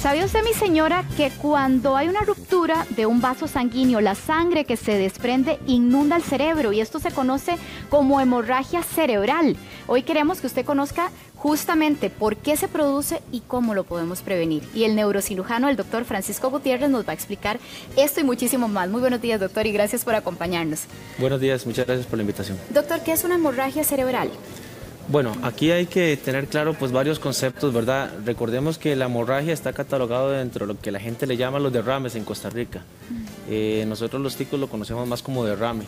¿Sabía usted, mi señora, que cuando hay una ruptura de un vaso sanguíneo, la sangre que se desprende inunda el cerebro y esto se conoce como hemorragia cerebral? Hoy queremos que usted conozca justamente por qué se produce y cómo lo podemos prevenir. Y el neurocirujano, el doctor Francisco Gutiérrez, nos va a explicar esto y muchísimo más. Muy buenos días, doctor, y gracias por acompañarnos. Buenos días, muchas gracias por la invitación. Doctor, ¿qué es una hemorragia cerebral? Bueno, aquí hay que tener claro pues varios conceptos, ¿verdad? Recordemos que la hemorragia está catalogado dentro de lo que la gente le llama los derrames en Costa Rica. Nosotros los ticos lo conocemos más como derrame.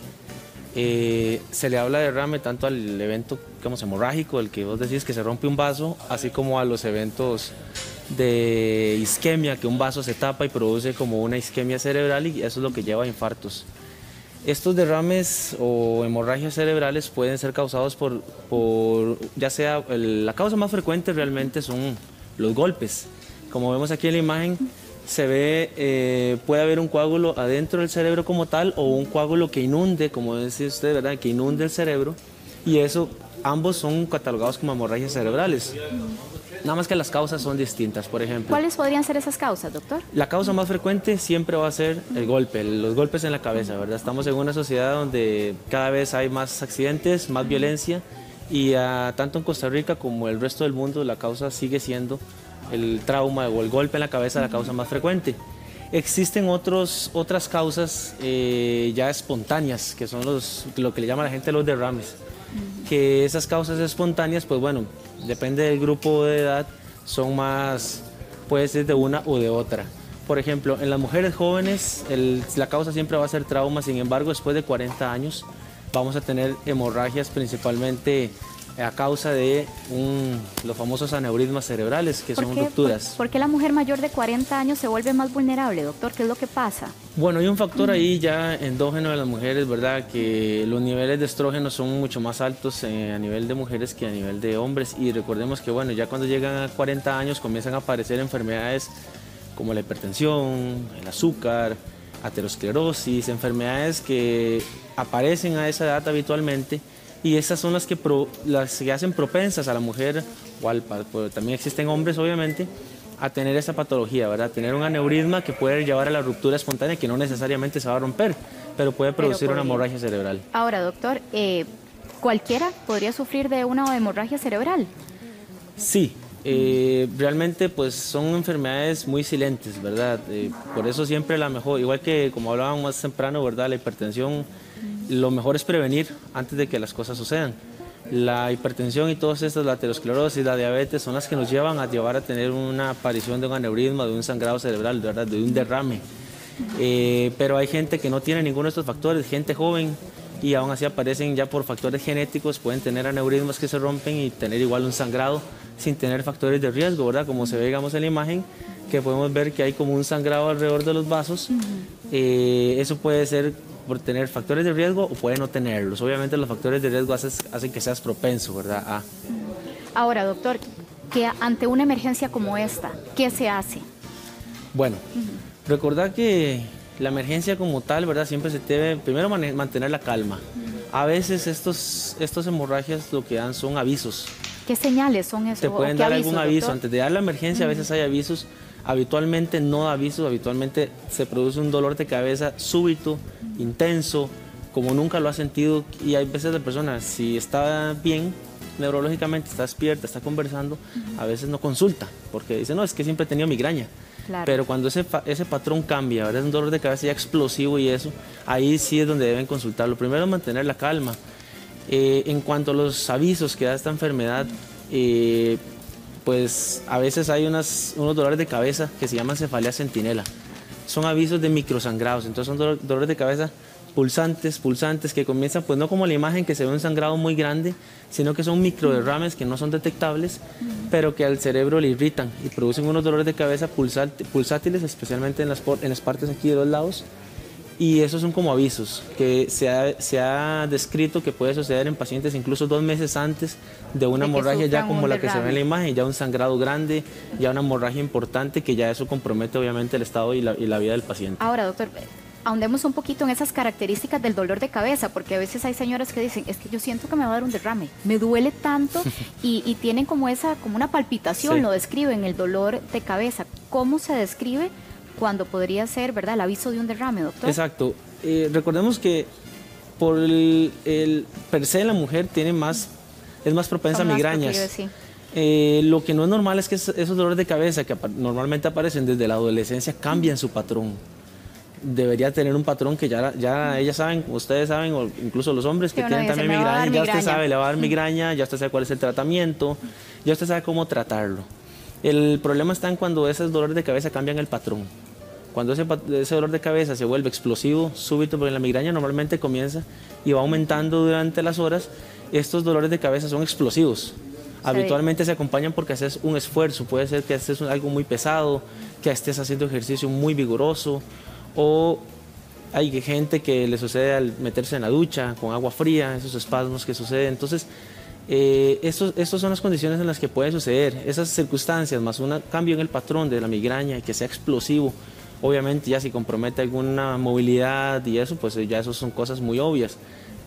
Se le habla de derrame tanto al evento, digamos, hemorrágico, el que vos decís que se rompe un vaso, así como a los eventos de isquemia, que un vaso se tapa y produce como una isquemia cerebral y eso es lo que lleva a infartos. Estos derrames o hemorragias cerebrales pueden ser causados por ya sea, la causa más frecuente realmente son los golpes. Como vemos aquí en la imagen, se ve, puede haber un coágulo adentro del cerebro como tal o un coágulo que inunde, como dice usted, ¿verdad? Que inunde el cerebro y eso, ambos son catalogados como hemorragias cerebrales. Nada más que las causas son distintas, por ejemplo. ¿Cuáles podrían ser esas causas, doctor? La causa más frecuente siempre va a ser el golpe, los golpes en la cabeza, ¿verdad? Estamos en una sociedad donde cada vez hay más accidentes, más violencia y tanto en Costa Rica como el resto del mundo la causa sigue siendo el trauma o el golpe en la cabeza la causa más frecuente. Existen otras causas ya espontáneas, que son lo que le llama la gente los derrames. Que esas causas espontáneas, pues bueno, depende del grupo de edad, son más, puede ser de una o de otra. Por ejemplo, en las mujeres jóvenes la causa siempre va a ser trauma, sin embargo, después de 40 años vamos a tener hemorragias principalmente a causa de los famosos aneurismas cerebrales, que son rupturas. ¿Por qué la mujer mayor de 40 años se vuelve más vulnerable, doctor? ¿Qué es lo que pasa? Bueno, hay un factor ahí ya endógeno de las mujeres, ¿verdad? Que los niveles de estrógeno son mucho más altos a nivel de mujeres que a nivel de hombres. Y recordemos que, bueno, ya cuando llegan a 40 años comienzan a aparecer enfermedades como la hipertensión, el azúcar, aterosclerosis, enfermedades que aparecen a esa edad habitualmente. Y esas son las que hacen propensas a la mujer, también existen hombres obviamente, a tener esa patología, ¿verdad? Tener un aneurisma que puede llevar a la ruptura espontánea que no necesariamente se va a romper, pero puede producir una hemorragia cerebral. Ahora, doctor, ¿cualquiera podría sufrir de una hemorragia cerebral? Sí, realmente pues son enfermedades muy silentes, ¿verdad? Por eso siempre la mejor, igual que como hablábamos más temprano, ¿verdad? La hipertensión, lo mejor es prevenir antes de que las cosas sucedan. La hipertensión y todas estas, la aterosclerosis, la diabetes, son las que nos llevan a tener una aparición de un aneurisma, de un sangrado cerebral, ¿verdad? De un derrame. Pero hay gente que no tiene ninguno de estos factores, gente joven, y aún así aparecen ya por factores genéticos, pueden tener aneurismas que se rompen y tener igual un sangrado sin tener factores de riesgo, ¿verdad? Como se ve, digamos, en la imagen, que podemos ver que hay como un sangrado alrededor de los vasos. Eso puede ser por tener factores de riesgo o puede no tenerlos. Obviamente los factores de riesgo hacen que seas propenso, ¿verdad? Ahora, doctor, que ante una emergencia como esta, ¿qué se hace? Bueno, recordar que la emergencia como tal, ¿verdad? Siempre se debe primero mantener la calma. A veces estos hemorragias lo que dan son avisos. ¿Qué señales son esos? Te pueden dar algún aviso. Antes de dar la emergencia a veces hay avisos. Habitualmente no da avisos, habitualmente se produce un dolor de cabeza súbito, intenso, como nunca lo ha sentido. Y hay veces la persona, si está bien neurológicamente, está despierta, está conversando, a veces no consulta, porque dice, no, es que siempre he tenido migraña. Claro. Pero cuando ese patrón cambia, ¿verdad? Es un dolor de cabeza ya explosivo y eso, ahí sí es donde deben consultar. Lo primero es mantener la calma. En cuanto a los avisos que da esta enfermedad, pues a veces hay unos dolores de cabeza que se llaman cefalea centinela. Son avisos de microsangrados, entonces son dolores de cabeza pulsantes que comienzan, pues no como la imagen que se ve un sangrado muy grande, sino que son microderrames que no son detectables, pero que al cerebro le irritan y producen unos dolores de cabeza pulsátiles, especialmente en las partes aquí de los lados. Y esos son como avisos que se ha descrito que puede suceder en pacientes incluso 2 meses antes de una hemorragia ya como la que se ve en la imagen, ya un sangrado grande, ya una hemorragia importante que ya eso compromete obviamente el estado y la vida del paciente. Ahora, doctor, ahondemos un poquito en esas características del dolor de cabeza, porque a veces hay señoras que dicen, es que yo siento que me va a dar un derrame, me duele tanto y tienen como una palpitación, sí. Lo describen, el dolor de cabeza. ¿Cómo se describe cuando podría ser, verdad, el aviso de un derrame, doctor? Exacto. Recordemos que por per se la mujer es más propensa a migrañas. Sí. Lo que no es normal es que esos dolores de cabeza que normalmente aparecen desde la adolescencia cambian su patrón. Debería tener un patrón que ya ellas saben, ustedes saben, o incluso los hombres que tienen también migraña, ya usted sabe, le va a dar migraña, ya usted sabe cuál es el tratamiento, ya usted sabe cómo tratarlo. El problema está en cuando esos dolores de cabeza cambian el patrón. Cuando ese dolor de cabeza se vuelve explosivo, súbito, porque la migraña normalmente comienza y va aumentando durante las horas, estos dolores de cabeza son explosivos. Habitualmente se acompañan porque haces un esfuerzo, puede ser que haces algo muy pesado, que estés haciendo ejercicio muy vigoroso, o hay gente que le sucede al meterse en la ducha con agua fría, esos espasmos que suceden. Entonces, estos son las condiciones en las que puede suceder. Esas circunstancias, más un cambio en el patrón de la migraña, que sea explosivo, obviamente ya si compromete alguna movilidad y eso, pues ya eso son cosas muy obvias.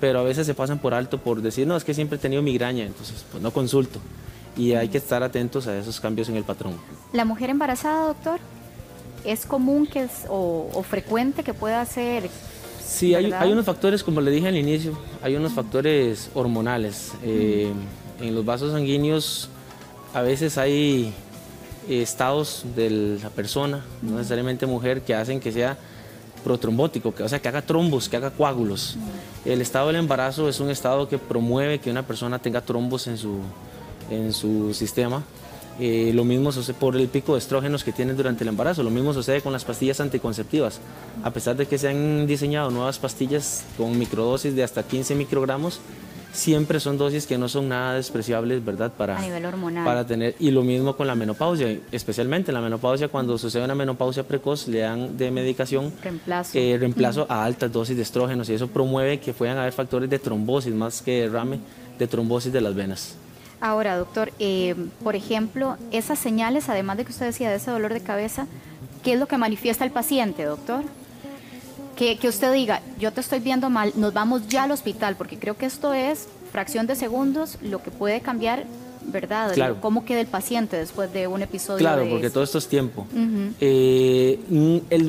Pero a veces se pasan por alto por decir, no, es que siempre he tenido migraña, entonces pues no consulto. Y hay que estar atentos a esos cambios en el patrón. ¿La mujer embarazada, doctor, es común o frecuente que pueda ser? Sí, hay unos factores, como le dije al inicio, hay unos factores hormonales. En los vasos sanguíneos a veces hay estados de la persona, no necesariamente mujer, que hacen que sea protrombótico, o sea, que haga trombos, que haga coágulos. El estado del embarazo es un estado que promueve que una persona tenga trombos en su sistema. Lo mismo sucede por el pico de estrógenos que tienen durante el embarazo. Lo mismo sucede con las pastillas anticonceptivas. A pesar de que se han diseñado nuevas pastillas con microdosis de hasta 15 microgramos, siempre son dosis que no son nada despreciables, ¿verdad? A nivel hormonal. Para tener, y lo mismo con la menopausia, especialmente en la menopausia, cuando sucede una menopausia precoz, le dan de medicación reemplazo a altas dosis de estrógenos, y eso promueve que puedan haber factores de trombosis, más que derrame, de trombosis de las venas. Ahora, doctor, por ejemplo, esas señales, además de que usted decía de ese dolor de cabeza, ¿qué es lo que manifiesta el paciente, doctor? Que usted diga, yo te estoy viendo mal, nos vamos ya al hospital, porque creo que esto es fracción de segundos lo que puede cambiar, ¿verdad? Claro. ¿Cómo queda el paciente después de un episodio? Claro, porque todo esto es tiempo.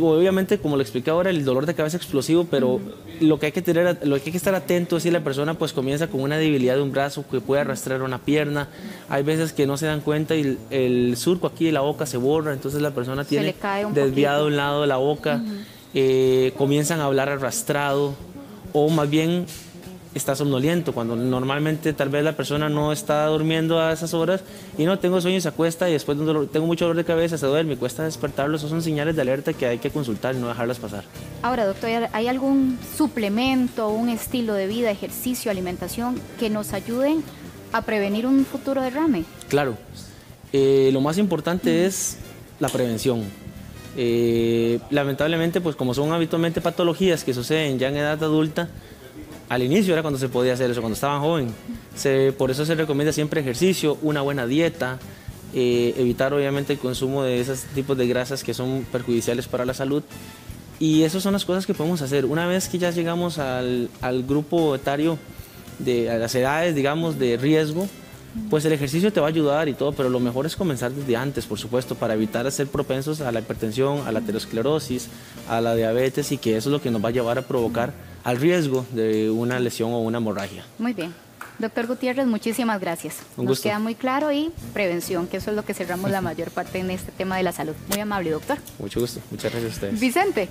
Obviamente, como le expliqué ahora, el dolor de cabeza explosivo, pero lo que hay que estar atento es si la persona pues comienza con una debilidad de un brazo, que puede arrastrar una pierna. Hay veces que no se dan cuenta y el surco aquí de la boca se borra, entonces la persona tiene desviado un lado de la boca. Comienzan a hablar arrastrado, o más bien está somnoliento, cuando normalmente tal vez la persona no está durmiendo a esas horas y no, tengo sueño y se acuesta, y después tengo mucho dolor de cabeza, se duerme, cuesta despertarlo. Esos son señales de alerta que hay que consultar y no dejarlas pasar. Ahora, doctor, ¿hay algún suplemento, un estilo de vida, ejercicio, alimentación que nos ayuden a prevenir un futuro derrame? Claro, lo más importante es la prevención. Lamentablemente, pues como son habitualmente patologías que suceden ya en edad adulta, al inicio era cuando se podía hacer eso, cuando estaban joven. Por eso se recomienda siempre ejercicio, una buena dieta, evitar obviamente el consumo de esos tipos de grasas que son perjudiciales para la salud. Y esas son las cosas que podemos hacer. Una vez que ya llegamos al grupo etario, a las edades, digamos, de riesgo, pues el ejercicio te va a ayudar y todo, pero lo mejor es comenzar desde antes, por supuesto, para evitar ser propensos a la hipertensión, a la aterosclerosis, a la diabetes, y que eso es lo que nos va a llevar a provocar al riesgo de una lesión o una hemorragia. Muy bien. Doctor Gutiérrez, muchísimas gracias. Nos queda muy claro, y prevención, que eso es lo que cerramos la mayor parte en este tema de la salud. Muy amable, doctor. Mucho gusto. Muchas gracias a ustedes. Vicente.